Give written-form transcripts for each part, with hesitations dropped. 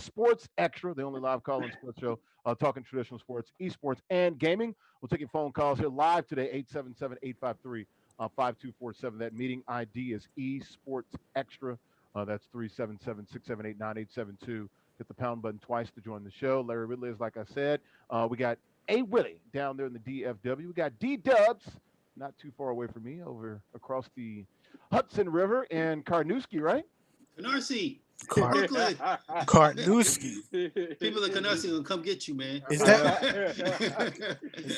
Sports Extra, the only live call-in sports show talking traditional sports, esports, and gaming. We're taking phone calls here live today, 877-853-5247. That meeting ID is esports extra. That's 377-678-9872. Hit the pound button twice to join the show. Larry Ridley is, like I said. We got A. Willie down there in the DFW. We got D Dubs, not too far away from me, over across the Hudson River in Carnoustie, right? Canarsie, Cart Brooklyn. Cartnewski. People in Canarsie will come get you, man. Is I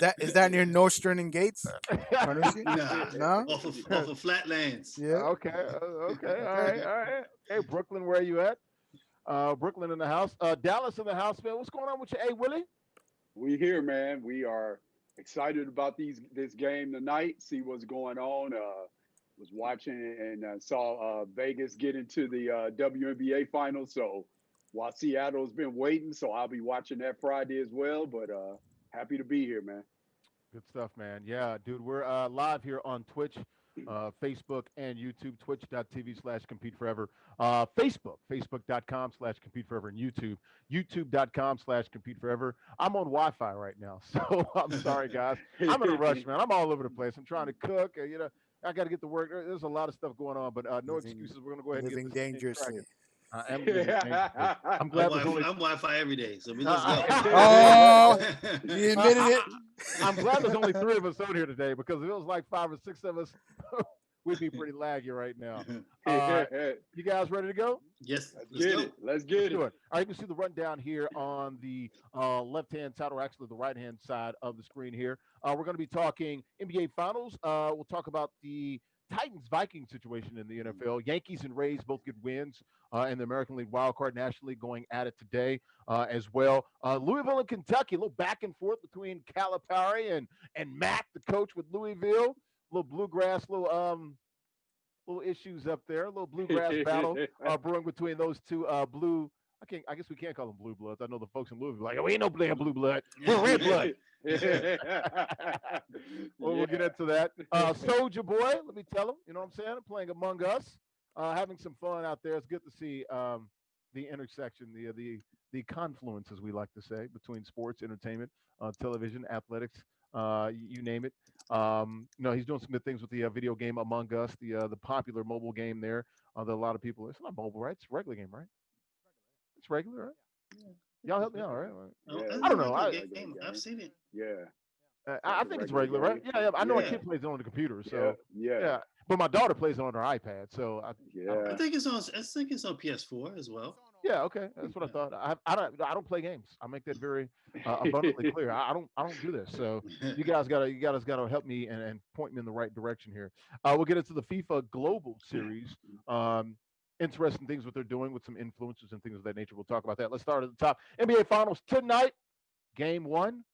that is that near Nostrand and Gates? Cartewski? Nah, No? off of Flatlands. Yeah. Okay, okay, all right, all right. Hey, Brooklyn, where are you at? Brooklyn in the house. Dallas in the house, man. What's going on with you? Hey, Willie? We here, man. We are excited about this game tonight. See what's going on. Was watching and saw Vegas get into the WNBA finals. So while Seattle's been waiting, so I'll be watching that Friday as well. But happy to be here, man. Good stuff, man. Yeah, dude, we're live here on Twitch, Facebook, and YouTube, twitch.tv/compete forever. Facebook.com/compete forever, and youtube.com/compete forever. I'm on Wi-Fi right now, so I'm sorry, guys. I'm in a rush, man. I'm all over the place. I'm trying to cook, I got to get to work. There's a lot of stuff going on, but no excuses. We're going to go ahead and Living get this thing dangerously. cracking. I am living dangerously. I'm glad there's only I'm Wi-Fi every day, so we let's go. Oh, you admitted it. I'm glad there's only three of us on here today, because if it was like 5 or 6 of us, we'd be pretty laggy right now. You guys ready to go? Yes, Let's let's get go. it. Let's get Do it. it. All right, you can see the rundown here on the left-hand side, or actually the right-hand side of the screen here. We're going to be talking NBA Finals. We'll talk about the Titans Vikings situation in the NFL. Yankees and Rays both get wins in the American League wildcard, National League going at it today as well. Louisville and Kentucky, a little back and forth between Calipari and Matt, the coach with Louisville. A little bluegrass, little issues up there. A little bluegrass battle brewing between those two blue. I guess we can't call them blue bloods. I know the folks in Louisville are like, oh, we ain't no blue blood. We're red blood. Well, we'll get into that. Soldier Boy, let me tell him. You know what I'm saying? Playing Among Us, having some fun out there. It's good to see the intersection, the confluence, as we like to say, between sports, entertainment, television, athletics, you name it. He's doing some good things with the video game Among Us, the popular mobile game there. That a lot of people. It's not mobile, right? It's a regular game, right? It's regular, right? Y'all help me out, right? I don't know. I've seen it. Yeah. I think it's regular, right? Yeah. I know my Yeah. kid plays it on the computer, so Yeah. But my daughter plays it on her iPad, so I Yeah. think it's on. I think it's on PS4 as well. yeah, okay, that's what I thought. I don't play games. I make that very abundantly clear. I don't do this. So you guys gotta help me and point me in the right direction here. We'll get into the FIFA Global Series. Interesting things what they're doing with some influencers and things of that nature. We'll talk about that. Let's start at the top. NBA Finals tonight. Game 1.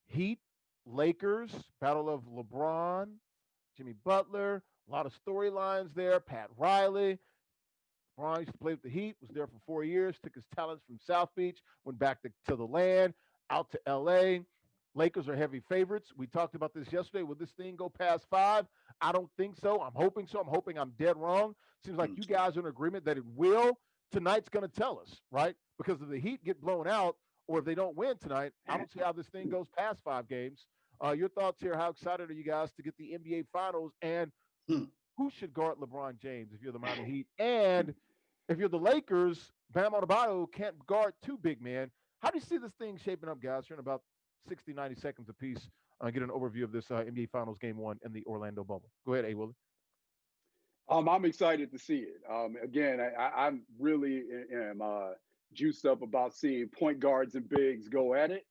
Heat, Lakers, battle of LeBron, Jimmy Butler. A lot of storylines there. Pat Riley. LeBron used to play with the Heat, was there for 4 years, took his talents from South Beach, went back to the land, out to LA. Lakers are heavy favorites. We talked about this yesterday. Will this thing go past 5? I don't think so. I'm hoping so. I'm hoping I'm dead wrong. Seems like you guys are in agreement that it will. Tonight's going to tell us, right? Because if the Heat get blown out or if they don't win tonight, I don't see how this thing goes past 5 games. Your thoughts here. How excited are you guys to get the NBA Finals? And who should guard LeBron James if you're the Miami Heat? And if you're the Lakers, Bam Adebayo can't guard 2 big men. How do you see this thing shaping up, guys? You're in about 60, 90 seconds apiece. Get an overview of this NBA Finals Game 1 in the Orlando bubble. Go ahead, A. Willie. I'm excited to see it. Again, I'm really am juiced up about seeing point guards and bigs go at it.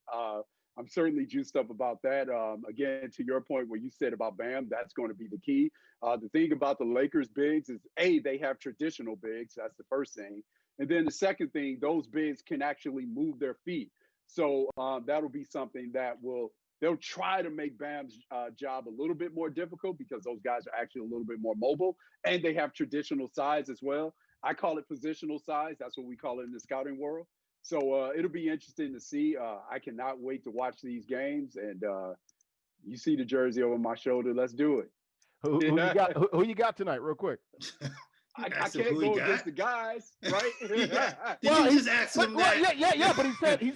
I'm certainly juiced up about that. Again, to your point, what you said about Bam, that's going to be the key. The thing about the Lakers bigs is, they have traditional bigs. That's the first thing. And then the second thing, those bigs can actually move their feet. So that'll be something that they'll try to make Bam's job a little bit more difficult because those guys are actually a little bit more mobile and they have traditional size as well. I call it positional size. That's what we call it in the scouting world. So it'll be interesting to see. I cannot wait to watch these games. And you see the jersey over my shoulder. Let's do it. Who you got? Who you got tonight, real quick? I Asked him can't who he go got. against the guys, right? Yeah. Did Well, you just ask him that? yeah. But he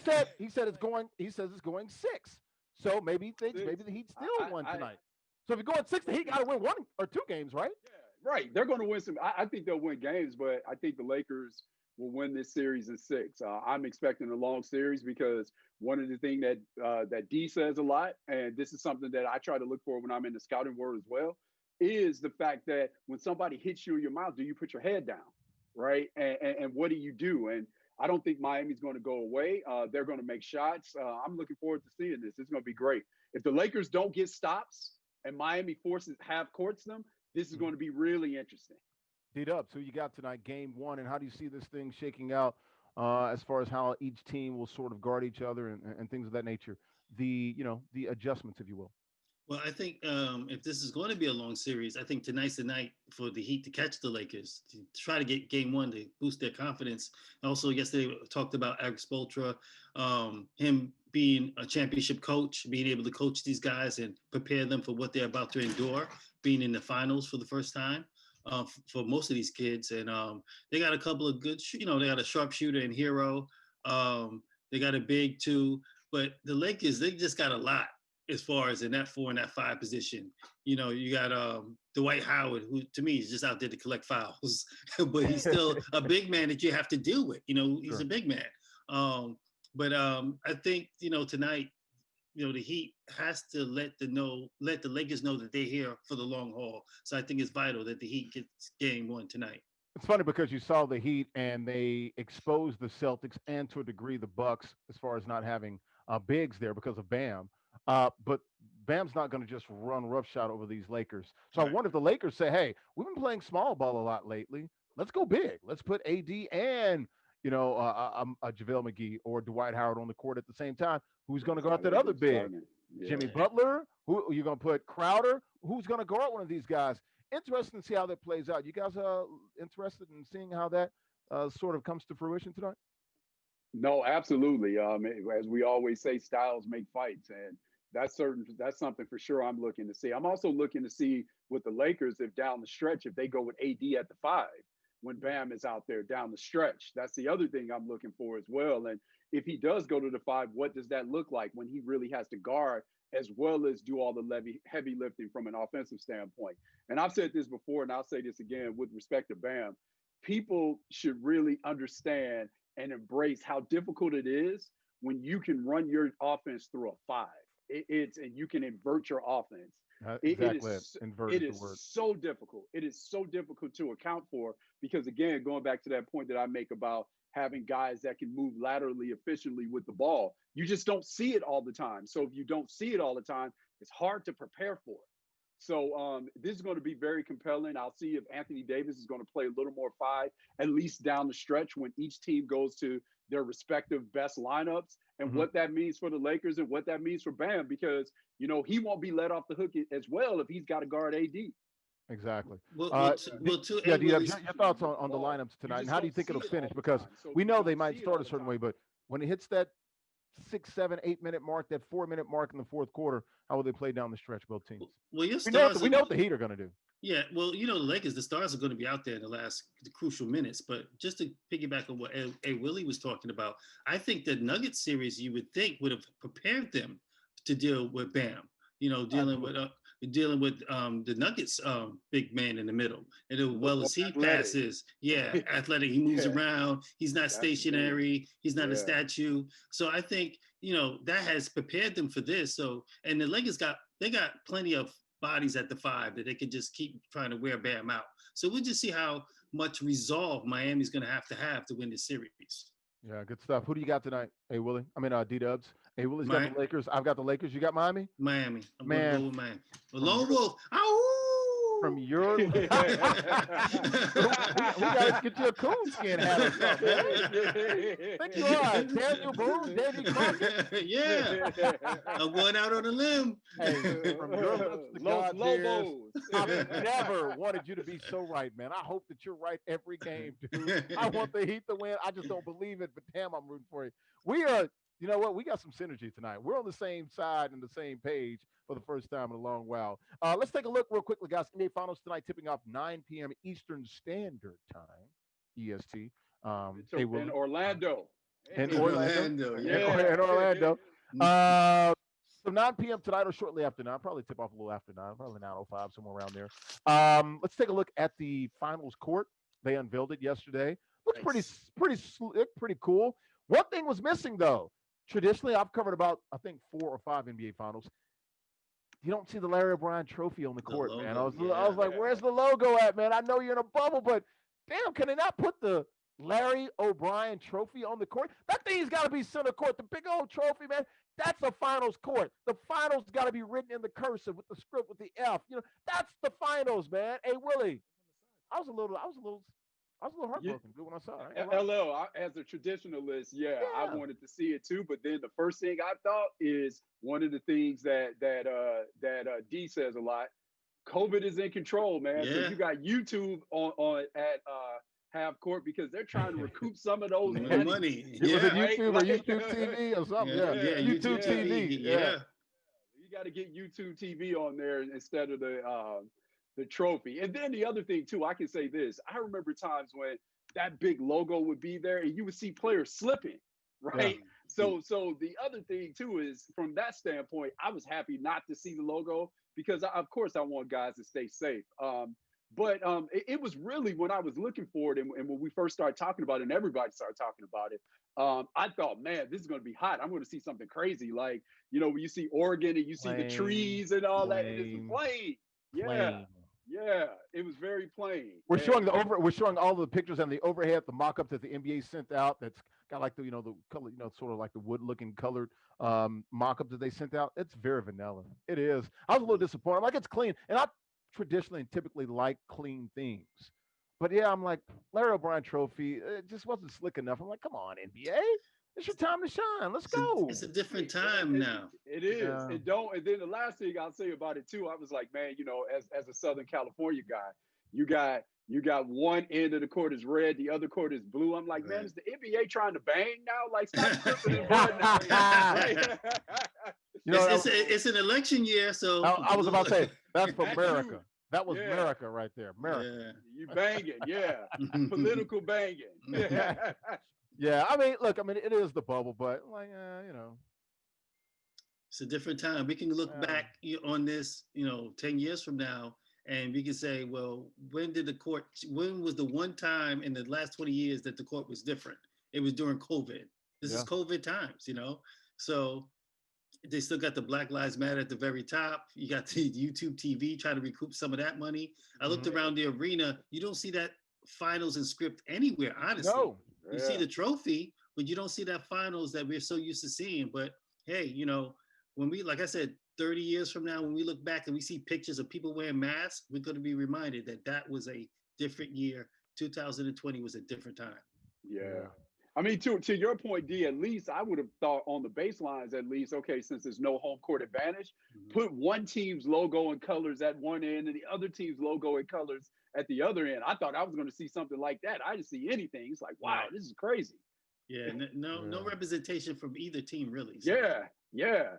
said it's going. He says it's going 6. So maybe he thinks maybe the Heat still won tonight. So if you're going 6, the Heat got to win 1 or 2 games, right? Yeah, right. They're going to win some. I think they'll win games, but I think the Lakers will win this series in 6. I'm expecting a long series because one of the things that D says a lot, and this is something that I try to look for when I'm in the scouting world as well, is the fact that when somebody hits you in your mouth, do you put your head down, right? And what do? And I don't think Miami's going to go away. They're going to make shots. I'm looking forward to seeing this. It's going to be great. If the Lakers don't get stops and Miami forces half courts them, this is going to be really interesting. D-Dubs, who you got tonight, game 1, and how do you see this thing shaking out as far as how each team will sort of guard each other and things of that nature? The adjustments, if you will. Well, I think if this is going to be a long series, I think tonight's the night for the Heat to catch the Lakers, to try to get game 1 to boost their confidence. Also, yesterday we talked about Eric Spoelstra, him being a championship coach, being able to coach these guys and prepare them for what they're about to endure, being in the finals for the first time for most of these kids. And they got a couple of good, they got a sharpshooter and Hero. They got a big too. But the Lakers, they just got a lot as far as in that 4 and that 5 position. You got Dwight Howard, who to me is just out there to collect fouls, but he's still a big man that you have to deal with. He's Sure. a big man. But I think, tonight, the Heat has to let the Lakers know that they're here for the long haul. So I think it's vital that the Heat gets game 1 tonight. It's funny because you saw the Heat and they exposed the Celtics and to a degree the Bucks as far as not having bigs there because of Bam. But Bam's not going to just run roughshod over these Lakers. So Right. I wonder if the Lakers say, "Hey, we've been playing small ball a lot lately. Let's go big. Let's put AD and JaVale McGee or Dwight Howard on the court at the same time. Who's going to guard that other big? Yeah. Jimmy Butler? Who are you going to put? Crowder? Who's going to guard one of these guys? Interesting to see how that plays out. You guys are interested in seeing how that sort of comes to fruition tonight? No, absolutely. As we always say, styles make fights, and that's something for sure I'm looking to see. I'm also looking to see with the Lakers if down the stretch, if they go with AD at the 5 when Bam is out there down the stretch. That's the other thing I'm looking for as well. And if he does go to the 5, what does that look like when he really has to guard as well as do all the heavy lifting from an offensive standpoint? And I've said this before, and I'll say this again with respect to Bam. People should really understand and embrace how difficult it is when you can run your offense through a 5. And you can invert your offense. Exactly. It is so difficult. It is so difficult to account for because, again, going back to that point that I make about having guys that can move laterally efficiently with the ball, you just don't see it all the time. So if you don't see it all the time, it's hard to prepare for it. So this is going to be very compelling. I'll see if Anthony Davis is going to play a little more 5, at least down the stretch when each team goes to their respective best lineups and what that means for the Lakers and what that means for Bam, because, he won't be let off the hook as well if he's got to guard AD. Exactly. Your thoughts on the lineups tonight, and how do you think it'll finish? Because we know they might start a certain way, but when it hits that 6, 7, 8 minute mark, that 4-minute mark in the fourth quarter, how will they play down the stretch, both teams? Well, We know what the Heat are going to do. Yeah, well, the Lakers, the stars are going to be out there in the crucial minutes. But just to piggyback on what A. Willie was talking about, I think the Nuggets series, you would think, would have prepared them to deal with Bam. Dealing with the Nuggets big man in the middle, and as well as he passes, athletic. He moves around. He's not stationary. He's not a statue. So I think that has prepared them for this. So, and the Lakers got plenty of bodies at the 5 that they could just keep trying to wear Bam out. So we'll just see how much resolve Miami's going to have to win this series. Yeah, good stuff. Who do you got tonight? Hey, Willie. D-Dubs. Hey, Willie's got the Lakers. I've got the Lakers. You got Miami? Miami. I'm going to go with Miami. Lone Wolf. From your we got to get you a coonskin hat or something. I think you are Daniel Boone, Davey Crockett. Yeah, I'm going out on a limb. Hey, from your lips to God's ears, I've never wanted you to be so right, man. I hope that you're right every game, dude. I want the Heat to win. I just don't believe it, but damn, I'm rooting for you. We are You know what? We got some synergy tonight. We're on the same side and the same page for the first time in a long while. Let's take a look real quickly, guys. NBA Finals tonight, tipping off 9 p.m. Eastern Standard Time, EST. So in Orlando. In In Orlando. Orlando, Yeah. In Orlando. Mm. So 9 p.m. tonight or shortly after 9, probably tip off a little after 9, probably 9:05, somewhere around there. Let's take a look at the finals court. They unveiled it yesterday. Looks Nice. pretty cool. One thing was missing though. Traditionally, I've covered about I think 4 or 5 NBA finals. You don't see the Larry O'Brien trophy on the court, man. I logo, was like, where's the logo at, man? I know you're in a bubble, but damn, can they not put the Larry O'Brien trophy on the court? That thing's got to be center court. The big old trophy, man. That's a finals court. The finals got to be written in the cursive with the script with the F. That's the finals, man. Hey, Willie, I was a little heartbroken when I saw it. LL, as a traditionalist, I wanted to see it too. But then the first thing I thought is one of the things that D says a lot. COVID is in control, man. So Yeah. you got YouTube on at half court because they're trying to recoup some of those Money. Money. Was it Yeah. YouTube or YouTube TV or something? Yeah, YouTube TV. Yeah. You got to get YouTube TV on there instead of the trophy. And then the other thing too, I can say this: I remember times when that big logo would be there, and you would see players slipping, right? Yeah. So the other thing too is from that standpoint, I was happy not to see the logo because of course I want guys to stay safe. But it was really when I was looking for it and when we first started talking about it and everybody started talking about it, I thought, man, this is going to be hot. I'm going to see something crazy. Like, when you see Oregon and you see the trees and all that, and it's plain. Yeah. Yeah, it was very plain. We're showing all the pictures and the overhead, the mock-up that the NBA sent out. That's got like the color, sort of like the wood-looking colored mock-up that they sent out. It's very vanilla. It is. I was a little disappointed. I'm like, it's clean, and I traditionally and typically like clean things. But yeah, I'm like, Larry O'Brien trophy, it just wasn't slick enough. I'm like, come on, NBA. It's your time to shine. Let's go. It's a different time now. It is. Yeah. And then the last thing I'll say about it too, I was like, man, as a Southern California guy, you got one end of the court is red, the other court is blue. I'm like, man, is the NBA trying to bang now? Like, stop tripping and blood now. It's an election year, so I was about to say that's for America. That was America right there. America. Yeah. You banging, political banging. Yeah, I mean, look, it is the bubble, but like, it's a different time. We can look back on this, 10 years from now, and we can say, well, when was the one time in the last 20 years that the court was different? It was during COVID. This is COVID times, So they still got the Black Lives Matter at the very top. You got the YouTube TV trying to recoup some of that money. I looked around the arena. You don't see that finals and script anywhere, honestly. No. You see the trophy, but you don't see that finals that we're so used to seeing. But hey, when we, like I said, 30 years from now, when we look back and we see pictures of people wearing masks, we're going to be reminded that was a different year. 2020 was a different time. Yeah. I mean, to your point, D, at least I would have thought on the baselines, at least, okay, since there's no home court advantage, put one team's logo and colors at one end and the other team's logo and colors at the other end. I thought I was going to see something like that. I didn't see anything. It's like, wow, this is crazy. Yeah, no representation from either team, really. So. Yeah.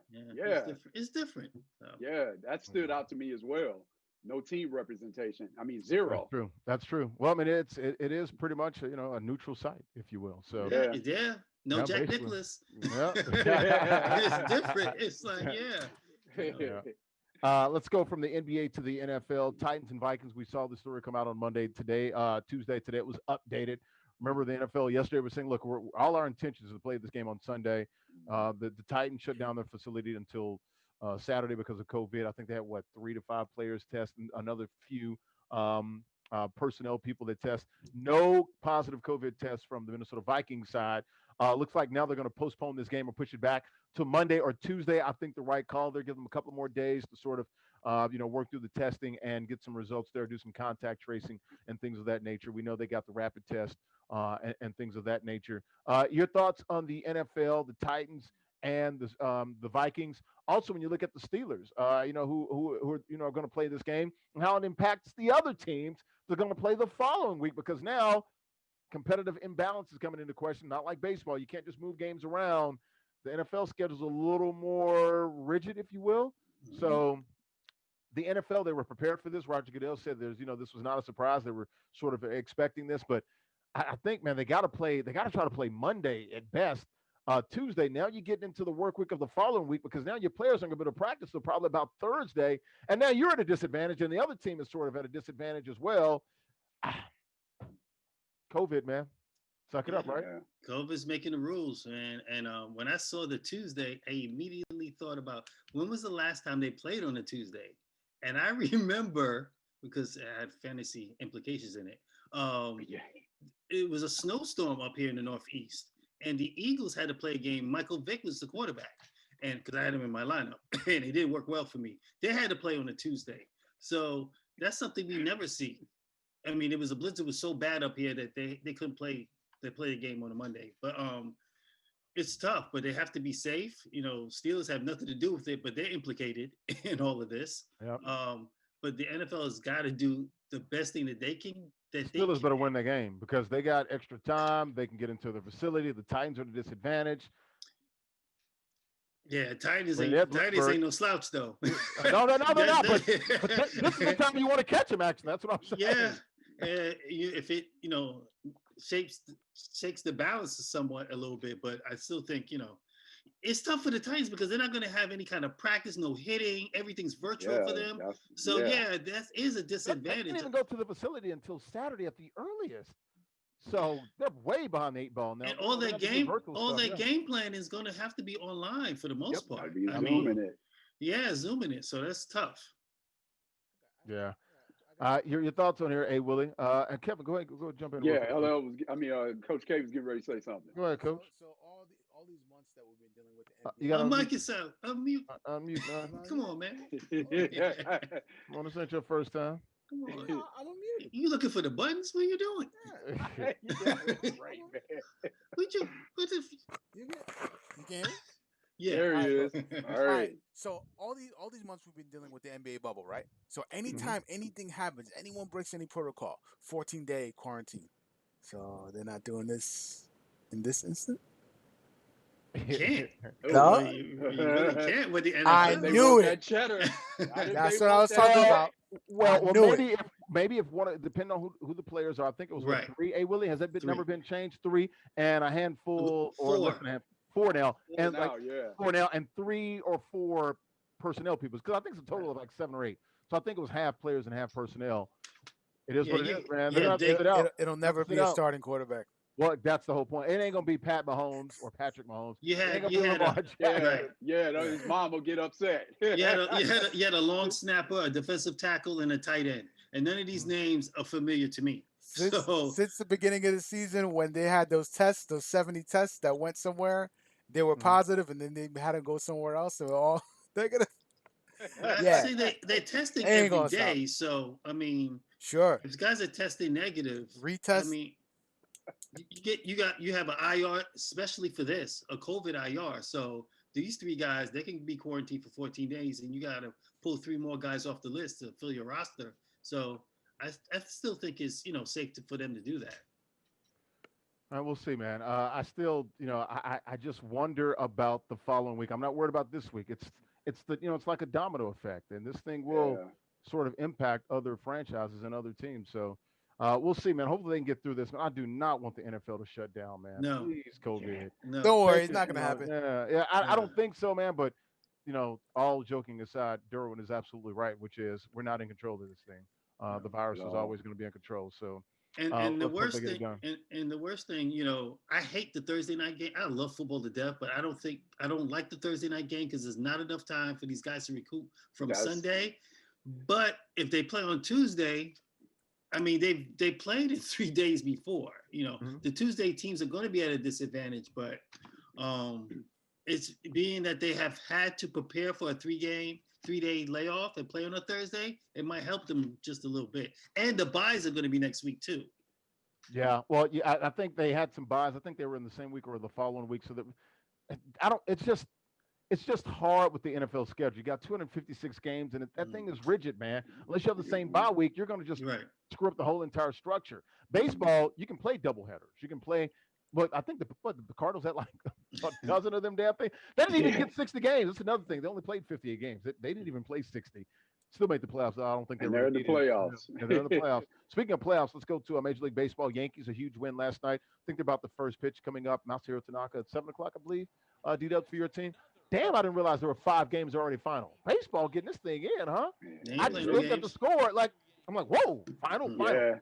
It's different. So. Yeah, that stood out to me as well. No team representation. I mean, zero. That's true. Well, it is pretty much a neutral site, if you will. So yeah. No Jack basically. Nicklaus. Yeah. It's different. It's like let's go from the NBA to the NFL. Titans and Vikings. We saw the story come out on Tuesday. Today it was updated. Remember, the NFL yesterday was saying, look, all our intentions is to play this game on Sunday. The Titans shut down their facility until Saturday because of COVID. I think they had 3 to 5 players test, and another few personnel people that test. No positive COVID tests from the Minnesota Vikings side. Looks like now they're going to postpone this game or push it back to Monday or Tuesday. I think the right call. They're giving them a couple more days to sort of work through the testing and get some results there, do some contact tracing and things of that nature. We know they got the rapid test and things of that nature. Your thoughts on the NFL, the Titans, and the Vikings? Also, when you look at the Steelers, who are going to play this game and how it impacts the other teams that are going to play the following week, because now competitive imbalance is coming into question. Not like baseball, you can't just move games around. The NFL schedule's a little more rigid, if you will. So the NFL, they were prepared for this. Roger Goodell said this was not a surprise. They were sort of expecting this, but I think, man, they got to try to play Monday at best. Tuesday. Now you get into the work week of the following week because now your players aren't going to be able to practice till probably about Thursday. And now you're at a disadvantage, and the other team is sort of at a disadvantage as well. COVID, man. Suck it up, right? COVID's making the rules, man. And when I saw the Tuesday, I immediately thought about when was the last time they played on a Tuesday? And I remember, because it had fantasy implications in it, it was a snowstorm up here in the Northeast. And the Eagles had to play a game. Michael Vick was the quarterback. And because I had him in my lineup, and it didn't work well for me. They had to play on a Tuesday. So that's something we never see. I mean, it was a blizzard was so bad up here that they couldn't play. They played a game on a Monday. But it's tough, but they have to be safe. Steelers have nothing to do with it, but they're implicated in all of this. Yep. But the NFL has got to do the best thing that they can. Steelers better win the game because they got extra time. They can get into the facility. The Titans are at a disadvantage. Yeah, Titans ain't no slouch though. No, they're not. But this is the time you want to catch them. Actually, that's what I'm saying. Yeah, if it shakes the balance somewhat a little bit, but I still think it's tough for the Titans because they're not going to have any kind of practice, no hitting. Everything's virtual for them. So that is a disadvantage. They didn't even go to the facility until Saturday at the earliest. So they're way behind the 8 ball now. And all that game plan is going to have to be online for the most part. Zooming it. So that's tough. Yeah. Your thoughts on here, Willie? And Kevin, go ahead, jump in. Yeah, Coach K was getting ready to say something. Go ahead, Coach. So all these months that we've been dealing with the NBA. Unmic yourself. Unmute. Man. Come on, man. Want to say it's your first time? Come on. I'm unmuted. You looking for the buttons? What are you doing? Right, man. You can? Yeah. There he is. All right. So all these months we've been dealing with the NBA bubble, right? So anytime anything happens, anyone breaks any protocol, 14-day quarantine. So they're not doing this in this instant? Can't. No? You really can't with the NFL. I knew it. Cheddar. That's what I was talking about. Well, maybe if one, depending on who the players are, I think it was Right. 3. Willie, has that number been changed? 3 and a handful, or 4. less than a handful. 4 now, and now, like 4 now, and 3 or 4 personnel people. Because I think it's a total of like 7 or 8. So I think it was half players and half personnel. It is what it is, man. It'll never be a starting quarterback. Well, that's the whole point. It ain't gonna be Pat Mahomes or Patrick Mahomes. His mom will get upset. You had a long snapper, a defensive tackle, and a tight end, and none of these names are familiar to me. Since the beginning of the season, when they had those tests, those 70 tests that went somewhere, they were positive, and then they had to go somewhere else. So they're gonna. See, they're testing every day. So I mean, sure. If guys are testing negative, retest. I mean, you have an IR, especially for this, a COVID IR. So these 3 guys, they can be quarantined for 14 days, and you got to pull 3 more guys off the list to fill your roster. So I still think it's safe for them to do that. We'll see, man. I still, I just wonder about the following week. I'm not worried about this week. It's it's like a domino effect, and this thing will sort of impact other franchises and other teams. So we'll see, man. Hopefully they can get through this. I do not want the NFL to shut down, man. No. Please, COVID. No. Don't worry, it's not going to happen. I don't think so, man. But all joking aside, Derwin is absolutely right, which is we're not in control of this thing. The virus is always going to be in control. So. And the worst thing, I hate the Thursday night game. I love football to death, but I don't like the Thursday night game because there's not enough time for these guys to recoup from Sunday. But if they play on Tuesday, I mean, they played it 3 days before. The Tuesday teams are going to be at a disadvantage, but it's being that they have had to prepare for a 3-day layoff and play on a Thursday, it might help them just a little bit. And the buys are going to be next week too. Yeah, well, I think they had some buys. I think they were in the same week or the following week. So that it's just hard with the NFL schedule. You got 256 games, and that thing is rigid, man. Unless you have the same bye week, you're going to just screw up the whole entire structure. Baseball, you can play doubleheaders. You can play. But I think the Cardinals had like a dozen of them damn things. They didn't even get 60 games. That's another thing. They only played 58 games. They didn't even play 60. Still made the playoffs. I don't think And they they're really in the needed it. playoffs. And they're in the playoffs. Speaking of playoffs, let's go to Major League Baseball. Yankees, a huge win last night. I think they're about the first pitch coming up. Masahiro Tanaka at 7 o'clock, I believe. D-Dub for your team. Damn, I didn't realize there were 5 games already final. Baseball getting this thing in, huh? I just looked at the score. I'm like, whoa, final. Yeah.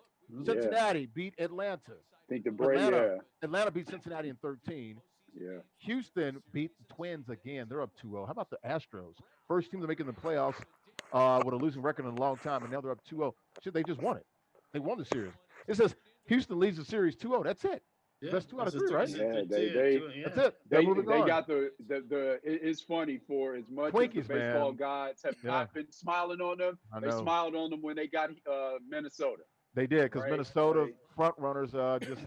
Cincinnati beat Atlanta. I think the Braves, Atlanta beat Cincinnati in 13. Yeah. Houston beat the Twins again. They're up 2-0. How about the Astros? First team to make it in the playoffs with a losing record in a long time, and now they're up 2-0. Shit, they just won it. They won the series. It says Houston leads the series 2-0. That's it. Yeah, that's 2 out of 3, right? Yeah, that's it. They got the it's funny for as much Twinkies, as the baseball man. gods have not been smiling on them. They smiled on them when they got Minnesota. They did, because Minnesota front runners, just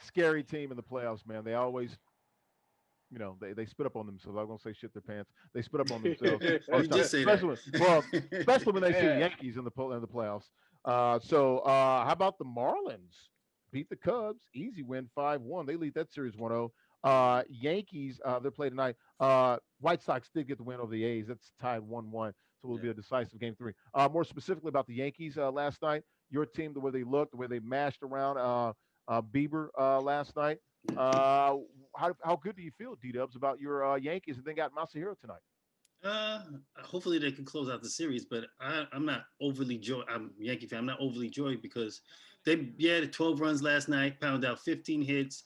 scary team in the playoffs, man. They always, they spit up on themselves. I'm gonna say shit their pants. They spit up on themselves. You did say that. Especially when they see the Yankees in the playoffs. So how about the Marlins? Beat the Cubs, easy win, 5-1. They lead that series 1-0. Yankees, they're playing tonight. White Sox did get the win over the A's. That's tied 1-1. So it'll be a decisive game 3. More specifically about the Yankees last night, your team, the way they looked, the way they mashed around Bieber last night. How good do you feel, D-Dubs, about your Yankees, and then got Masahiro tonight? Hopefully they can close out the series, but I'm not overly joyed. I'm a Yankee fan. I'm not overly joyed because they had 12 runs last night, pounded out 15 hits.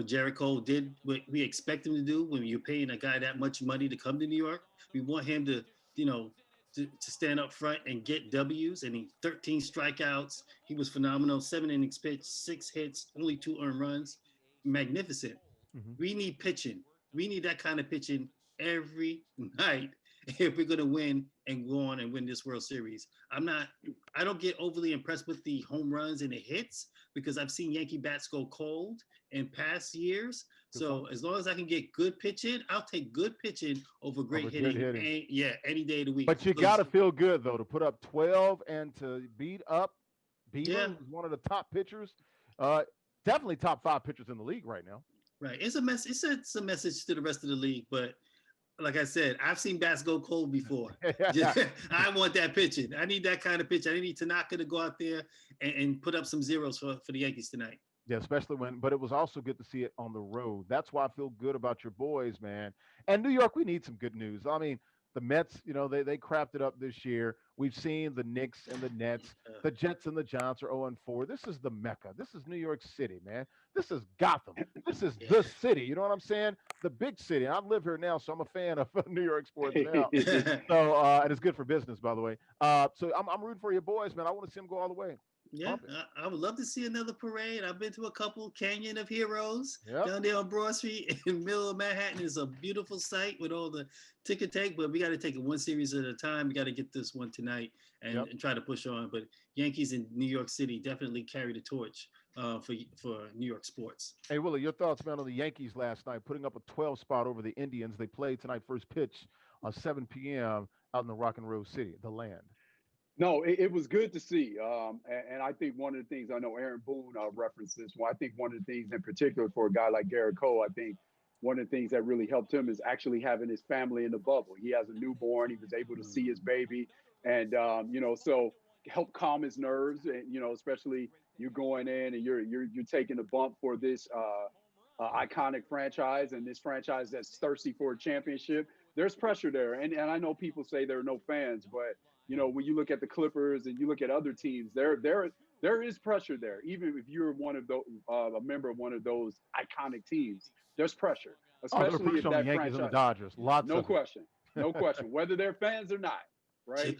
Jericho did what we expect him to do when you're paying a guy that much money to come to New York. We want him to, to stand up front and get W's. And 13 strikeouts. He was phenomenal. 7 innings pitched, 6 hits, only 2 earned runs. Magnificent. Mm-hmm. We need pitching. We need that kind of pitching every night if we're going to win and go on and win this World Series. I don't get overly impressed with the home runs and the hits because I've seen Yankee bats go cold in past years. So as long as I can get good pitching, I'll take good pitching over great hitting. Any day of the week. But you got to feel good, though, to put up 12 and to beat up Bieber, who's one of the top pitchers. Definitely top 5 pitchers in the league right now. Right. It's a message to the rest of the league, but like I said, I've seen bats go cold before. I want that pitching. I need that kind of pitch. I need Tanaka to go out there and put up some zeros for the Yankees tonight. Yeah, especially but it was also good to see it on the road. That's why I feel good about your boys, man. And New York, we need some good news. I mean, the Mets, they crapped it up this year. We've seen the Knicks and the Nets. The Jets and the Giants are 0-4. This is the Mecca. This is New York City, man. This is Gotham. This is the city. You know what I'm saying? The big city. I live here now, so I'm a fan of New York sports now. So, and it's good for business, by the way. So I'm rooting for your boys, man. I want to see them go all the way. Yeah, I would love to see another parade. I've been to a couple. Canyon of Heroes down there on Broad Street in the middle of Manhattan is a beautiful sight with all the ticket take, but we got to take it one series at a time. We got to get this one tonight and try to push on. But Yankees in New York City definitely carry the torch for New York sports. Hey, Willie, your thoughts, man, on the Yankees last night, putting up a 12 spot over the Indians. They played tonight, first pitch, 7 p.m. out in the Rock and Roll City, the land. No, it was good to see. And I think one of the things, I know Aaron Boone referenced this. Well, I think one of the things in particular for a guy like Garrett Cole, I think one of the things that really helped him is actually having his family in the bubble. He has a newborn. He was able to see his baby. And, so help calm his nerves, and, especially you going in and you're taking a bump for this iconic franchise and this franchise that's thirsty for a championship. There's pressure there. And I know people say there are no fans, but when you look at the Clippers and you look at other teams, there is pressure there. Even if you're one of those, a member of one of those iconic teams, there's pressure, especially if that the Yankees franchise. And the Dodgers, no question, whether they're fans or not, right?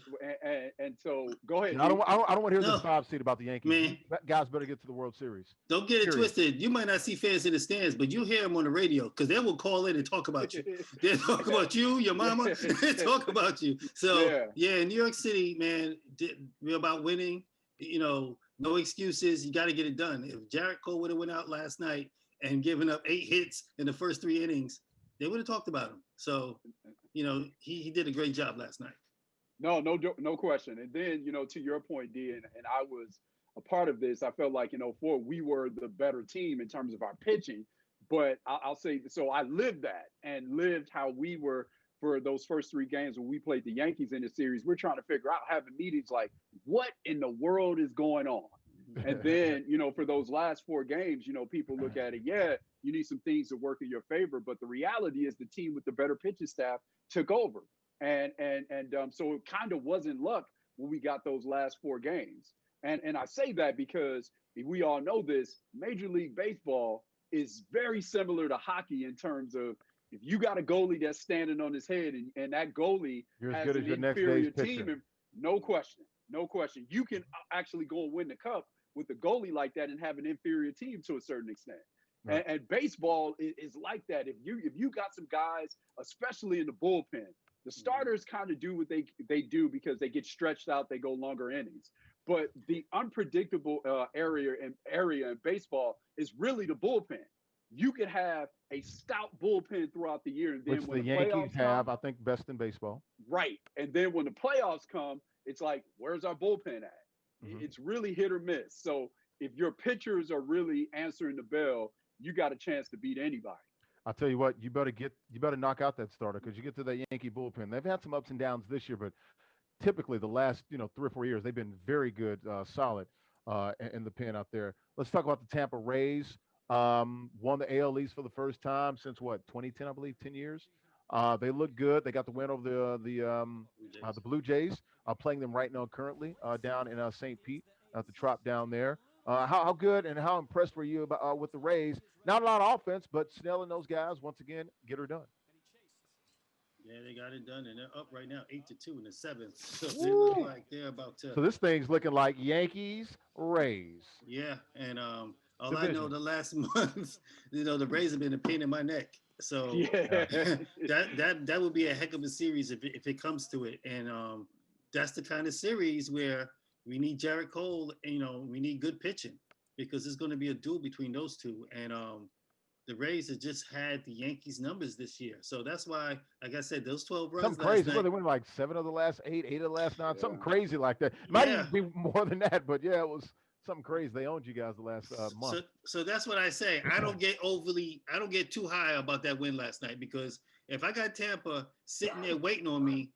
And so go ahead. I don't want to hear this 5 seed about the Yankees. Man. Guys better get to the World Series. Don't get it twisted. You might not see fans in the stands, but you hear them on the radio because they will call in and talk about you. They'll talk about you, your mama. They talk about you. So, in New York City, man, we're about winning. No excuses. You got to get it done. If Jarrett Cole would have went out last night and given up 8 hits in the first 3 innings, they would have talked about him. So, he did a great job last night. No question. And then, to your point, D, and I was a part of this, I felt like, we were the better team in terms of our pitching, But I'll say, so I lived that and lived how we were for those first 3 games when we played the Yankees in the series. We're trying to figure out, having meetings like, what in the world is going on? And then, for those last 4 games, people look at it, yeah, you need some things to work in your favor. But the reality is the team with the better pitching staff took over. So it kind of wasn't luck when we got those last 4 games. And I say that because we all know this, Major League Baseball is very similar to hockey in terms of, if you got a goalie that's standing on his head and that goalie has an inferior team, and no question, you can actually go and win the cup with a goalie like that and have an inferior team to a certain extent. Right. And baseball is like that. If you got some guys, especially in the bullpen, the starters kind of do what they do because they get stretched out, they go longer innings. But the unpredictable area in baseball is really the bullpen. You could have a stout bullpen throughout the year, and then which when the Yankees have, I think, best in baseball. Right, and then when the playoffs come, it's like, where's our bullpen at? Mm-hmm. It's really hit or miss. So if your pitchers are really answering the bell, you got a chance to beat anybody. I'll tell you what, you better knock out that starter, because you get to that Yankee bullpen. They've had some ups and downs this year, but typically the last 3 or 4 years they've been very good, solid in the pen out there. Let's talk about the Tampa Rays. Won the AL East for the first time since 2010, I believe, 10 years. They look good. They got the win over the Blue Jays, playing them right now currently down in St. Pete at the Trop down there. How good and how impressed were you with the Rays? Not a lot of offense, but Snell and those guys once again get her done. Yeah, they got it done, and they're up right now, 8-2 in the 7th. So they look like they're about to. So this thing's looking like Yankees, Rays. Yeah, and all division. I know, the last month, the Rays have been a pain in my neck. So yeah. that would be a heck of a series if it comes to it, and that's the kind of series where we need Jarrett Cole. We need good pitching, because it's going to be a duel between those two, and the Rays have just had the Yankees numbers this year. So that's why, like I said, those 12 runs. Something crazy. Well, they went like 7 of the last 8, 8 of the last 9, something crazy like that. It might even be more than that, but yeah, it was something crazy. They owned you guys the last month. So that's what I say. I don't get too high about that win last night, because if I got Tampa sitting there waiting on me,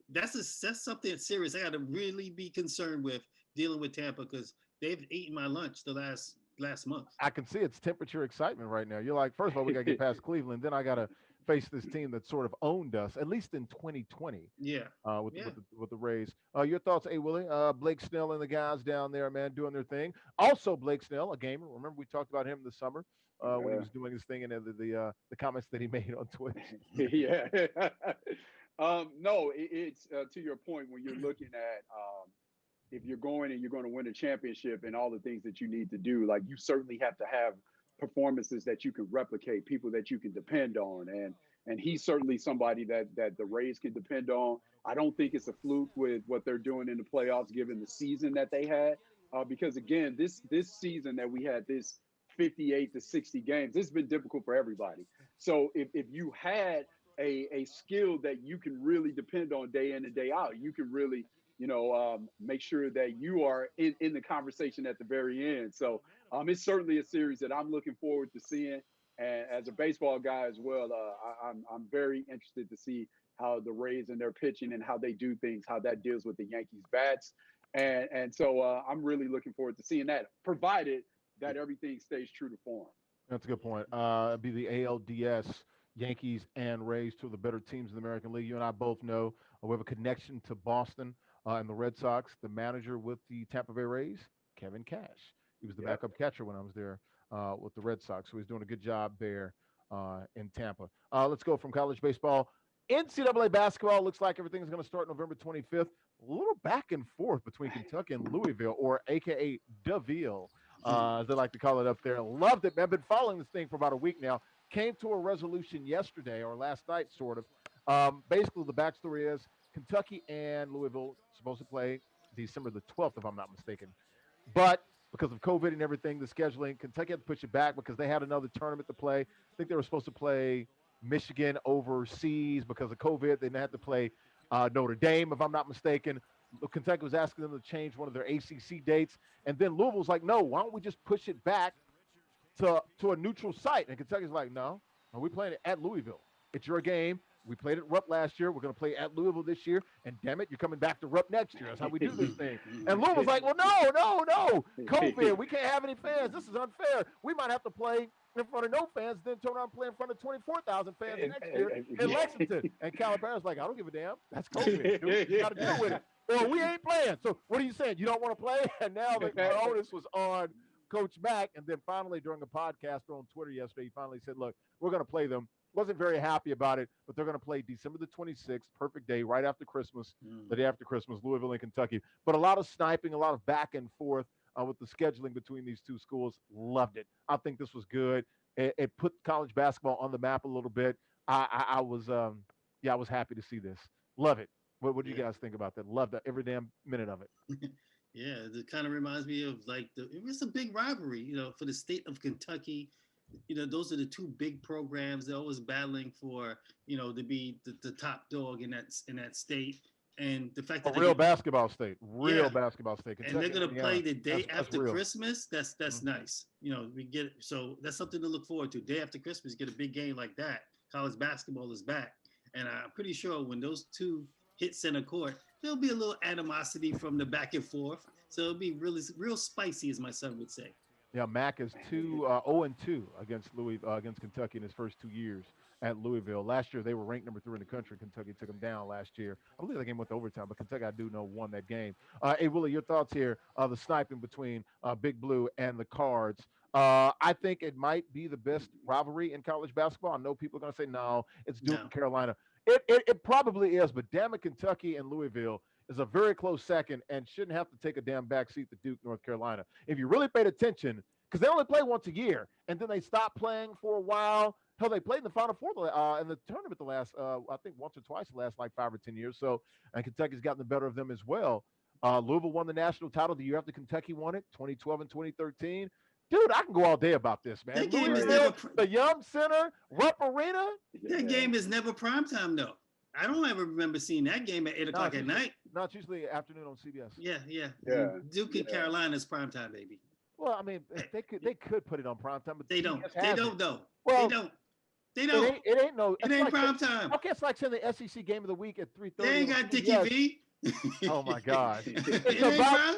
that's something serious. I got to really be concerned with dealing with Tampa, because they've eaten my lunch the last month. I can see it's temperature excitement right now. You're like, first of all, we got to get past Cleveland. Then I got to face this team that sort of owned us, at least in 2020. Yeah. With the Rays. Your thoughts, Willie? Blake Snell and the guys down there, man, doing their thing. Also, Blake Snell, a gamer. Remember, we talked about him this summer when he was doing his thing, and the comments that he made on Twitch. Yeah. No, it's to your point, when you're looking at if you're going to win a championship and all the things that you need to do, like, you certainly have to have performances that you can replicate, people that you can depend on. And he's certainly somebody that the Rays can depend on. I don't think it's a fluke with what they're doing in the playoffs, given the season that they had. Because again, this season that we had, this 58 to 60 games, this has been difficult for everybody. So if you had a skill that you can really depend on day in and day out, you can really make sure that you are in the conversation at the very end. So it's certainly a series that I'm looking forward to seeing. And as a baseball guy as well, I'm very interested to see how the Rays and their pitching and how they do things, how that deals with the Yankees bats. And so I'm really looking forward to seeing that, provided that everything stays true to form. That's a good point. It'd be the ALDS, Yankees and Rays, two of the better teams in the American League. You and I both know we have a connection to Boston and the Red Sox. The manager with the Tampa Bay Rays, Kevin Cash. He was the backup catcher when I was there with the Red Sox. So he's doing a good job there in Tampa. Let's go from college baseball. NCAA basketball looks like everything's going to start November 25th. A little back and forth between Kentucky and Louisville, or AKA DeVille, as they like to call it up there. Loved it, man. I've been following this thing for about a week now. Came to a resolution yesterday, or last night, sort of. Basically, the backstory is Kentucky and Louisville supposed to play December the 12th, if I'm not mistaken. But because of COVID and everything, the scheduling, Kentucky had to push it back because they had another tournament to play. I think they were supposed to play Michigan overseas because of COVID. They had to play Notre Dame, if I'm not mistaken. Kentucky was asking them to change one of their ACC dates. And then Louisville's like, no, why don't we just push it back to to a neutral site. And Kentucky's like, no, we're playing it at Louisville. It's your game. We played at Rupp last year. We're going to play at Louisville this year. And damn it, you're coming back to Rupp next year. That's how we do this thing. And Louisville's like, well, no. COVID. We can't have any fans. This is unfair. We might have to play in front of no fans, then turn around and play in front of 24,000 fans next year in Lexington. And Calipari's like, I don't give a damn. That's COVID. Dude. You got to deal with it. Well, we ain't playing. So what are you saying? You don't want to play? And now the onus was on Coach Mack. And then finally, during a podcast on Twitter yesterday, he finally said, look, we're going to play them. Wasn't very happy about it, but they're going to play December the 26th, perfect day, right after Christmas, the day after Christmas, Louisville and Kentucky. But a lot of sniping, a lot of back and forth with the scheduling between these two schools. Loved it. I think this was good. It put college basketball on the map a little bit. I was happy to see this. Love it. What do you guys think about that? Love that every damn minute of it. Yeah, it kind of reminds me of like it was a big rivalry, for the state of Kentucky. Those are the two big programs. They're always battling for, to be the top dog in that state. And the fact that real basketball state, basketball state. Kentucky, and they're going to play the day after Christmas. That's nice. We get so that's something to look forward to. Day after Christmas, get a big game like that. College basketball is back, and I'm pretty sure when those two hit center court, there'll be a little animosity from the back and forth. So it'll be real spicy, as my son would say. Yeah, Mack is 0-2 against Kentucky in his first 2 years at Louisville. Last year, they were ranked number 3 in the country. Kentucky took them down last year. I believe that game went to overtime, but Kentucky, I do know, won that game. Hey, Willie, your thoughts here, the sniping between Big Blue and the Cards. I think it might be the best rivalry in college basketball. I know people are going to say, no, it's Duke and Carolina. It probably is, but damn it, Kentucky and Louisville is a very close second and shouldn't have to take a damn backseat to Duke, North Carolina. If you really paid attention, because they only play once a year, and then they stopped playing for a while. Hell, they played in the Final Four in the tournament the last, I think, once or twice the last like 5 or 10 years. So, and Kentucky's gotten the better of them as well. Louisville won the national title the year after Kentucky won it, 2012 and 2013. Dude, I can go all day about this, man. That game is never the Yum Center, Rupp Arena. That game is never primetime, though. I don't ever remember seeing that game at 8 o'clock at night. No, it's usually afternoon on CBS. Yeah. Duke and Carolina's primetime, baby. Well, I mean, they could put it on primetime, but they don't. They don't, though. Well, they don't. It ain't no. It ain't primetime. Okay, it's like saying the SEC game of the week at 3:30. They ain't got Dickie V. Oh my God! It's about.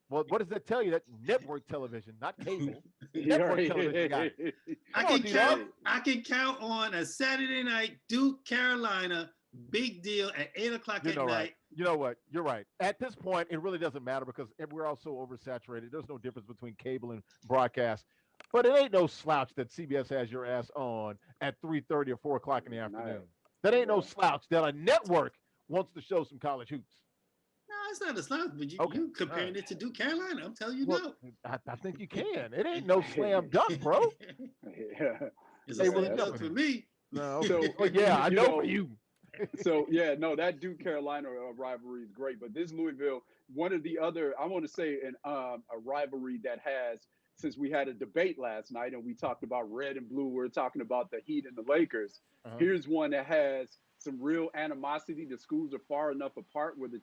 Well, what does that tell you? That network television, not cable. Network television got it. I can count on a Saturday night Duke Carolina big deal at 8 o'clock at night. Right. You know what? You're right. At this point, it really doesn't matter because we're all so oversaturated. There's no difference between cable and broadcast. But it ain't no slouch that CBS has your ass on at 3:30 or 4 o'clock in the afternoon. That ain't no slouch that a network wants to show some college hoops. No, it's not a slouch, but you comparing it to Duke Carolina. I'm telling you, no. I think you can. It ain't no slam dunk, bro. It's a slam dunk for me. No, I know for you. That Duke Carolina rivalry is great, but this Louisville, one of the other, I want to say, a rivalry that has, since we had a debate last night and we talked about red and blue, we're talking about the Heat and the Lakers. Here's one that has some real animosity. The schools are far enough apart where the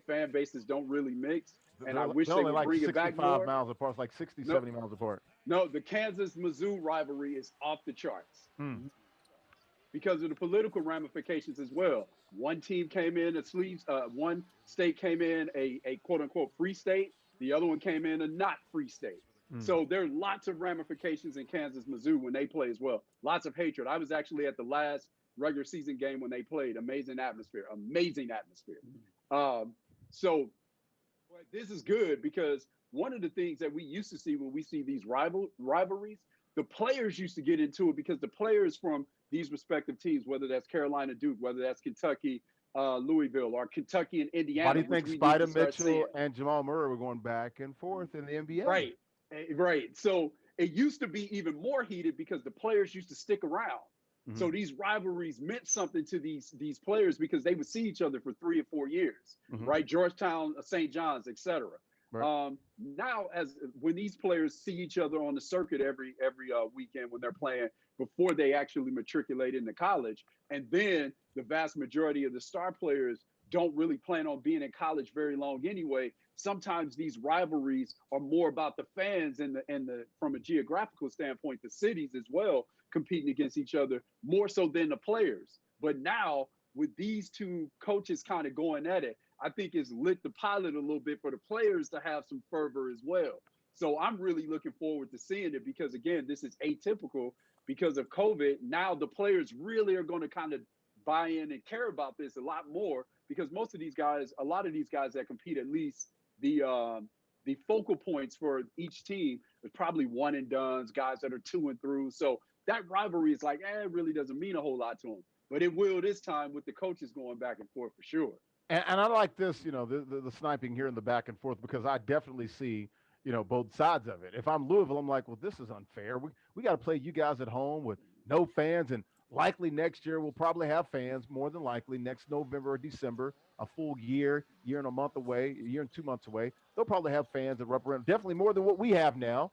fan bases don't really mix. And I wish they would bring it back more. 65 miles apart. It's like 60, 70 miles apart. No, the Kansas-Mizzou rivalry is off the charts. Because of the political ramifications as well. One team came in one state came in a quote unquote free state. The other one came in a not free state. So there are lots of ramifications in Kansas-Mizzou when they play as well. Lots of hatred. I was actually at the last regular season game when they played. Amazing atmosphere. So this is good because one of the things that we used to see when we see these rivalries, the players used to get into it because the players from these respective teams, whether that's Carolina, Duke, whether that's Kentucky, Louisville, or Kentucky and Indiana. Why do you think Spider Mitchell and Jamal Murray were going back and forth in the NBA? Right. So it used to be even more heated because the players used to stick around. So these rivalries meant something to these players because they would see each other for 3 or 4 years, right? Georgetown, St. John's, etc. Right. Now, when these players see each other on the circuit every weekend when they're playing before they actually matriculate into college, and then the vast majority of the star players don't really plan on being in college very long anyway. Sometimes these rivalries are more about the fans and the from a geographical standpoint, the cities as well competing against each other more so than the players. But now with these two coaches kind of going at it, I think it's lit the pilot a little bit for the players to have some fervor as well. So I'm really looking forward to seeing it because again, this is atypical because of COVID. Now the players really are going to kind of buy in and care about this a lot more because most of these guys, a lot of these guys that compete, at least the focal points for each team is probably one and dones, guys that are two and through. So that rivalry is like, it really doesn't mean a whole lot to them. But it will this time with the coaches going back and forth for sure. And I like this, the sniping here in the back and forth because I definitely see, both sides of it. If I'm Louisville, I'm like, well, this is unfair. We got to play you guys at home with no fans, and likely next year we'll probably have fans. More than likely next November or December, a full year and a month away, a year and 2 months away, they'll probably have fans that represent definitely more than what we have now.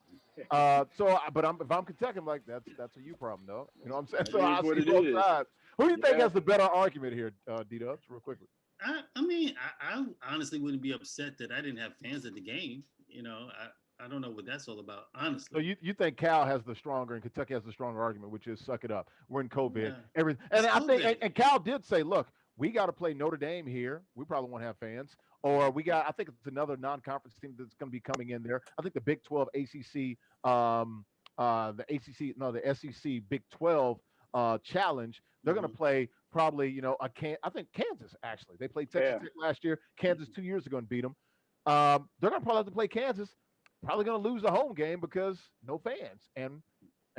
But if I'm Kentucky, I'm like, that's a you problem, though. You know what I'm saying? So I see both sides. Who do you think has the better argument here, D-Dubs, real quickly? I mean, I honestly wouldn't be upset that I didn't have fans at the game. I don't know what that's all about, honestly. So you think Cal has the stronger and Kentucky has the stronger argument, which is suck it up. We're in COVID. Yeah. Everything. And I think and Cal did say, look, we got to play Notre Dame here. We probably won't have fans. Or I think it's another non-conference team that's going to be coming in there. I think the Big 12 ACC, the SEC Big 12 challenge, they're going to play probably, I think Kansas, actually. They played Texas Tech last year, Kansas 2 years ago and beat them. They're going to probably have to play Kansas. Probably going to lose the home game because no fans. And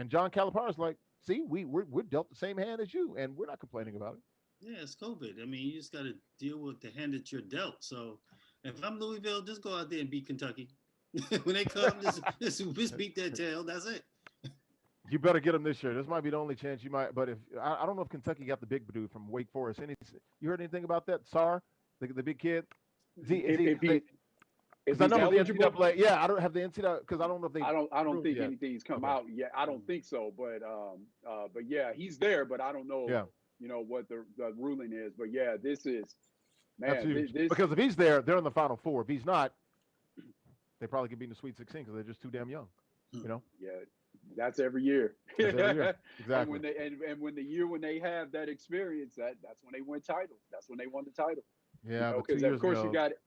John Calipari's like, see, we're dealt the same hand as you, and we're not complaining about it. Yeah, it's COVID. I mean, you just got to deal with the hand that you're dealt. So if I'm Louisville, just go out there and beat Kentucky. When they come, just beat their tail. That's it. You better get them this year. This might be the only chance you might. But if I don't know if Kentucky got the big dude from Wake Forest. You heard anything about that? Sar, the big kid. Because I know the NCAA. Yeah, I don't have the NCAA because I don't know if they. I don't think anything's come out yet. I don't think so. But yeah, he's there. But I don't know. Yeah. What the ruling is. But yeah, this is man. Because if he's there, they're in the Final Four. If he's not, they probably could be in the Sweet 16 because they're just too damn young. Yeah, that's every year. That's every year. Exactly. And when they have that experience, that's when they win titles. That's when they won the title. Yeah, because of course you got it.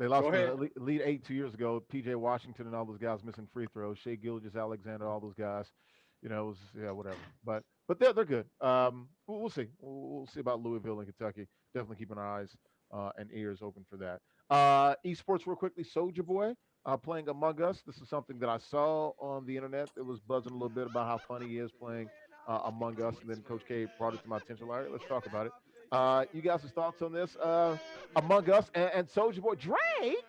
They lost the Elite Eight 2 years ago. P.J. Washington and all those guys missing free throws. Shea Gilgeous-Alexander, all those guys. It was whatever. But they're good. We'll see. We'll see about Louisville and Kentucky. Definitely keeping our eyes and ears open for that. Esports real quickly. Soulja Boy playing Among Us. This is something that I saw on the internet. It was buzzing a little bit about how funny he is playing Among Us. And then Coach K brought it to my attention. Larry, let's talk about it. You guys' thoughts on this? Among Us and Soulja Boy. Drake?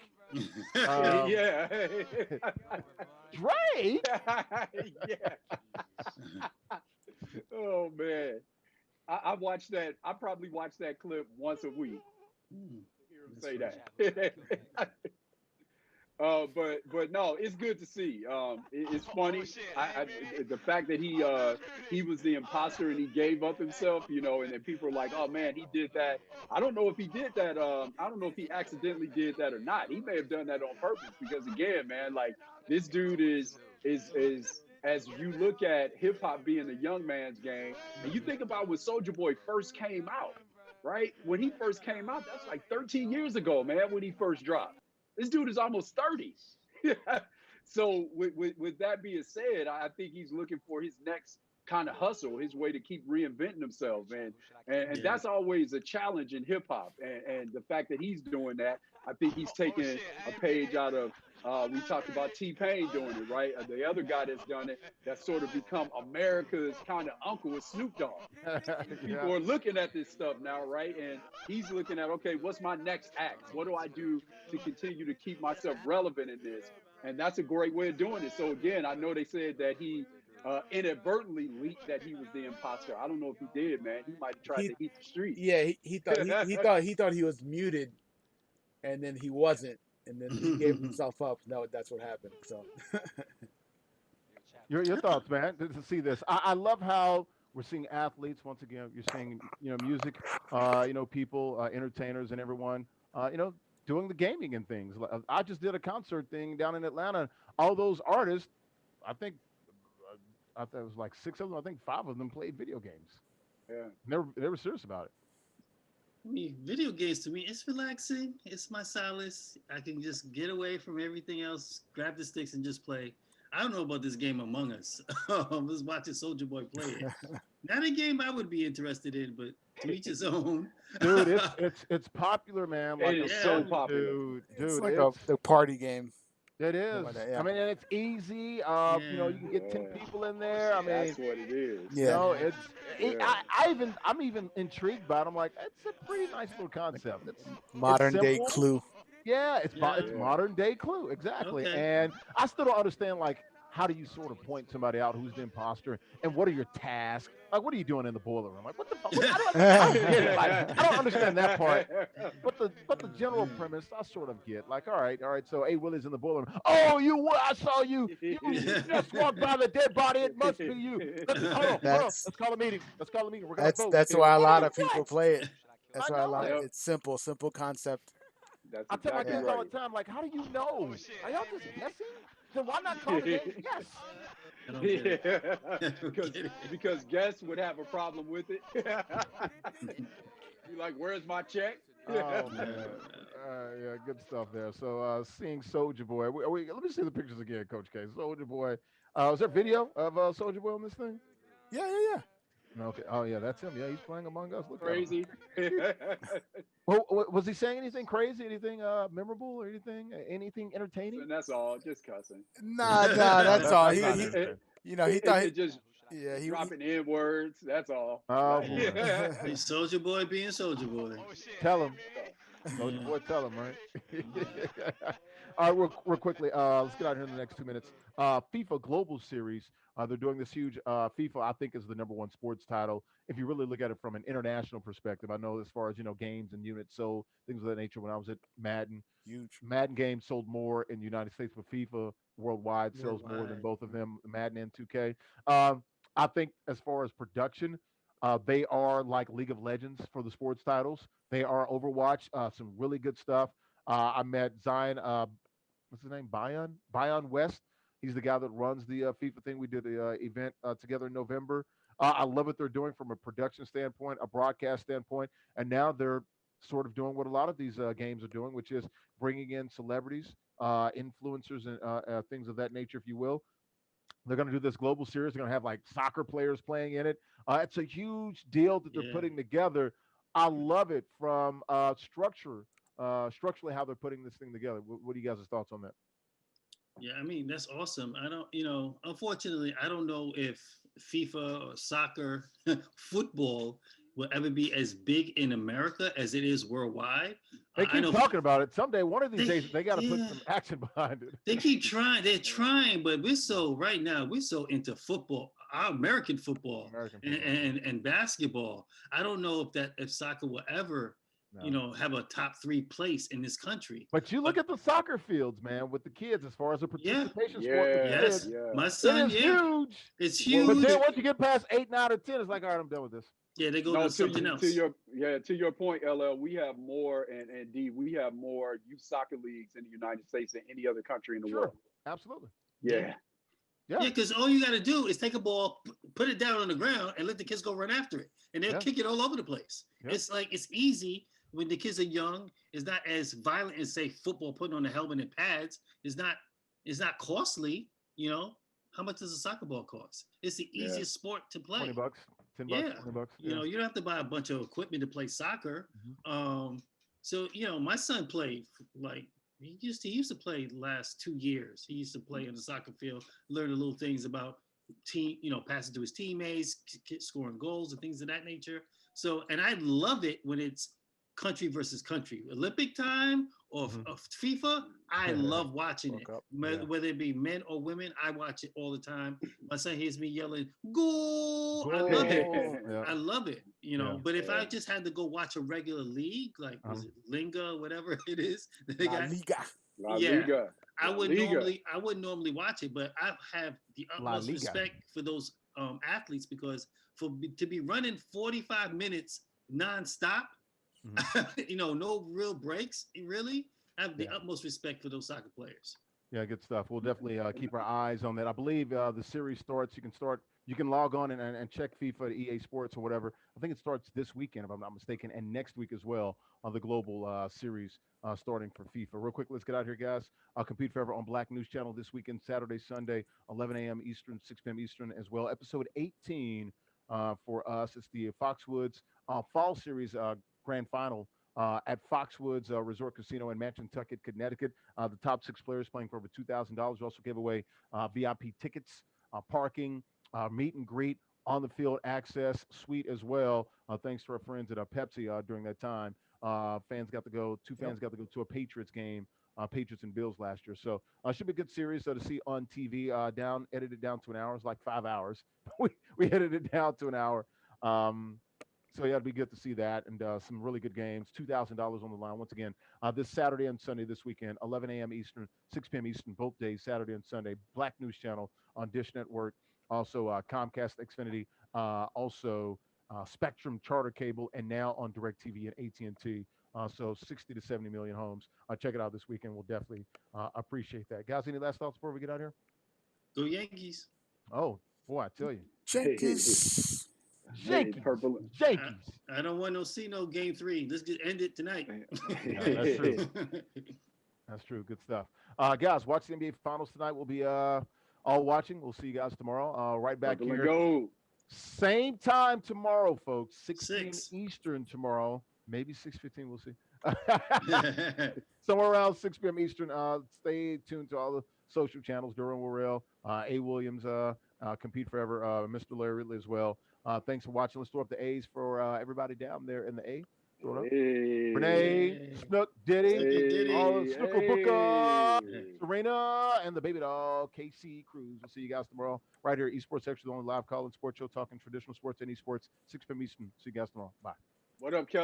Yeah. Drake? Yeah. Oh man, I watched that. I probably watch that clip once a week. Hear him say that. But no, it's good to see. It's funny. The fact that he was the imposter and he gave up himself, and then people are like, oh man, he did that. I don't know if he did that. I don't know if he accidentally did that or not. He may have done that on purpose because again, man, like this dude is as you look at hip hop being a young man's game, and you think about when Soulja Boy first came out, right? When he first came out, that's like 13 years ago, man, when he first dropped. This dude is almost 30. So with that being said, I think he's looking for his next kind of hustle, his way to keep reinventing himself. And that's always a challenge in hip hop. And the fact that he's doing that, I think he's taking a page out of, we talked about T-Pain doing it, right? The other guy that's done it, that's sort of become America's kind of uncle is Snoop Dogg. People are looking at this stuff now, right? And he's looking at, okay, what's my next act? What do I do to continue to keep myself relevant in this? And that's a great way of doing it. So again, I know they said that he inadvertently leaked that he was the imposter. I don't know if he did, man. He might have tried to eat the street. Yeah, he thought he was muted, and then he wasn't. And then he gave himself up. No, that's what happened. So, your thoughts, man, to see this. I love how we're seeing athletes once again. You're seeing music, people, entertainers, and everyone, doing the gaming and things. I just did a concert thing down in Atlanta. All those artists, I think, I thought it was like six of them. I think five of them played video games. Yeah. They were serious about it. I mean, video games to me, it's relaxing. It's my solace. I can just get away from everything else, grab the sticks, and just play. I don't know about this game Among Us. I was watching Soldier Boy play it. Not a game I would be interested in, but to each his own. Dude, it's popular, man. Like It is so popular. dude. It's like a party game. It is. Like that, yeah. I mean, and it's easy. You can get 10 people in there. I mean, That's what it is. Yeah. I'm even intrigued by it. I'm like, it's a pretty nice little concept. Modern day simple. Clue. Yeah, it's modern day Clue, exactly. Okay. And I still don't understand, like, how do you sort of point somebody out who's the imposter, and what are your tasks? Like, what are you doing in the boiler room? Like, what the fuck? I don't get it. Like, I don't understand that part. But the general premise, I sort of get. Like, all right. So A. Willie's in the boiler room. Oh, I saw you. You just walked by the dead body. It must be you. Hold on. Let's call a meeting. We're gonna vote. That's why a lot of What? people play it. That's I why a know. lot. Yep. It's simple concept. That's I tell my exactly kids right. all the time, like, how do you know? Are y'all just guessing? Then why not call the game? Yes. I don't get it. Yeah, I don't because get it. because guests would have a problem with it. Be like, "Where's my check?" Oh, man. Yeah, good stuff there. So, seeing Soldier Boy. Let me see the pictures again, Coach K. Soldier Boy. Was there video of Soldier Boy on this thing? Yeah. Okay. Oh, yeah, that's him. Yeah, he's playing Among Us. Look at him. Crazy. Well, was he saying anything crazy? Anything memorable or anything entertaining? And that's all. Just cussing. Nah, that's all. That's not He it. he thought It just he dropping N words. That's all. Oh, Like, boy. Hey, Soldier Boy being Soldier Boy. Tell him. Soldier Boy, tell him, right? All right, real quickly, let's get out here in the next 2 minutes. FIFA Global Series, they're doing this huge FIFA, I think, is the number one sports title. If you really look at it from an international perspective, I know as far as, games and units sold, things of that nature, when I was at Madden, huge. Madden games sold more in the United States, but FIFA worldwide sells more than Worldwide. both of them, Madden and 2K. I think as far as production, they are like League of Legends for the sports titles. They are Overwatch, some really good stuff. I met Zion, what's his name? Bion West. He's the guy that runs the FIFA thing. We did the event together in November. I love what they're doing from a production standpoint, a broadcast standpoint, and now they're sort of doing what a lot of these games are doing, which is bringing in celebrities, influencers, and things of that nature, if you will. They're going to do this global series. They're going to have like soccer players playing in it. It's a huge deal that they're Yeah. putting together. I love it from structurally how they're putting this thing together. What are you guys' thoughts on that? Yeah, I mean, that's awesome. I don't, unfortunately, I don't know if FIFA or soccer, football will ever be as big in America as it is worldwide. They I keep know talking about it. Someday, one of these They- days, they got to put yeah. some action behind it. they keep trying. They're trying, but right now, we're so into football, our American football American and, football. and basketball. I don't know if soccer will ever, No. have a top 3 place in this country. But you look at the soccer fields, man, with the kids as far as a participation sport with Yeah, Yes, kids. yeah. my It son, is yeah, huge. it's But huge. then once you get past 8, 9, or 10, it's like, all right, I'm done with this. Yeah, they go No, to something else. to your point, LL, we have more, and D, we have more youth soccer leagues in the United States than any other country in the Sure, world. absolutely. Yeah. Yeah. Yeah, because all you got to do is take a ball, put it down on the ground, and let the kids go run after it, and they'll Yeah. kick it all over the place. Yeah. It's easy when the kids are young. It's not as violent as say football, putting on a helmet and pads. It's not costly. How much does a soccer ball cost? It's the Yeah. easiest sport to play. $20, $10, Yeah. $20. You don't have to buy a bunch of equipment to play soccer. Mhm. So my son played like he used to play the last 2 years. He used to play in the soccer field, learn the little things about team, passing to his teammates, scoring goals and things of that nature. So, and I love it when it's country versus country, Olympic time or of FIFA. I love watching it, World Cup. Yeah. whether it be men or women. I watch it all the time. My son hears me yelling, "Goal!" I love it. Yeah. I love it, Yeah. But if I Yeah. just had to go watch a regular league, like was it Linga, whatever it is, they La got, Liga. La Yeah. Liga. I La would Liga. normally watch it, but I have the La utmost Liga. respect for those athletes because to be running 45 minutes nonstop, no real breaks. Really, I have the utmost respect for those soccer players. Yeah, good stuff. We'll definitely keep our eyes on that. I believe the series starts. You can log on and check FIFA, EA Sports, or whatever. I think it starts this weekend, if I'm not mistaken, and next week as well on the global series starting for FIFA. Real quick, let's get out here, guys. Compete Forever on Black News Channel this weekend, Saturday, Sunday, 11 a.m. Eastern, 6 p.m. Eastern as well. Episode 18 for us. It's the Foxwoods Fall Series Grand Final at Foxwoods Resort Casino in Mantucket, Connecticut. The top 6 players playing for over $2,000. We also give away VIP tickets, parking, meet and greet, on the field access, suite as well. Thanks to our friends at Pepsi during that time. Fans got to go. Two fans got to go to a Patriots game. Patriots and Bills last year. So should be a good series to see on TV. Edited down to an hour. It's like 5 hours. we edited it down to an hour. So yeah, it'd be good to see that and some really good games. $2,000 on the line once again this Saturday and Sunday this weekend, 11 a.m. Eastern, 6 p.m. Eastern, both days, Saturday and Sunday. Black News Channel on Dish Network, also Comcast, Xfinity, also Spectrum Charter Cable, and now on DirecTV and AT&T. So 60 to 70 million homes. Check it out this weekend. We'll definitely appreciate that. Guys, any last thoughts before we get out here? Go Yankees. Oh boy, I tell you, Jenkins. Yankees. I don't want to see no game 3. Let's just end it tonight. Yeah, that's true. That's true. Good stuff. Guys, watch the NBA Finals tonight. We'll be all watching. We'll see you guys tomorrow. Right back here. Go. Same time tomorrow, folks. 6 p.m. Eastern tomorrow. Maybe 6:15. We'll see. Somewhere around 6 p.m. Eastern. Stay tuned to all the social channels. Durham Worrell, A. Williams, Compete Forever, Mr. Larry Ridley as well. Thanks for watching. Let's throw up the A's for everybody down there in the A. Throw it up. Hey. Renee, Snook, Diddy, all Snooker Booker, Hey. Serena, and the baby doll, KC Cruz. We'll see you guys tomorrow right here at esportsXTRA, the only live call-in sports show talking traditional sports and esports, 6 p.m. Eastern. See you guys tomorrow. Bye. What up, Kelly?